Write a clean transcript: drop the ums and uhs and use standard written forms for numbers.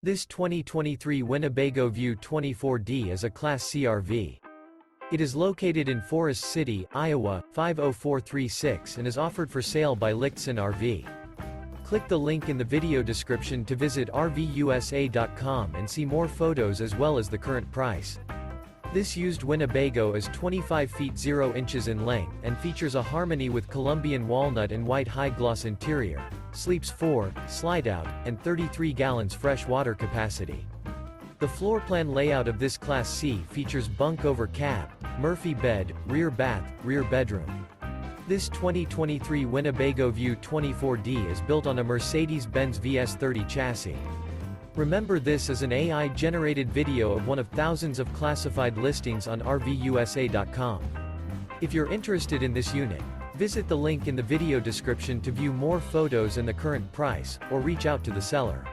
This 2023 Winnebago View 24D is a Class C RV. It is located in Forest City, Iowa, 50436 and is offered for sale by Lichtsinn RV. Click the link in the video description to visit RVUSA.com and see more photos as well as the current price. This used Winnebago is 25 feet 0 inches in length and features a harmony with Columbian walnut and white high-gloss interior, sleeps 4, slide-out, and 33 gallons fresh water capacity. The floor plan layout of this Class C features bunk over cab, Murphy bed, rear bath, rear bedroom. This 2023 Winnebago View 24D is built on a Mercedes-Benz VS30 chassis. Remember, this is an AI-generated video of one of thousands of classified listings on RVUSA.com. If you're interested in this unit, visit the link in the video description to view more photos and the current price, or reach out to the seller.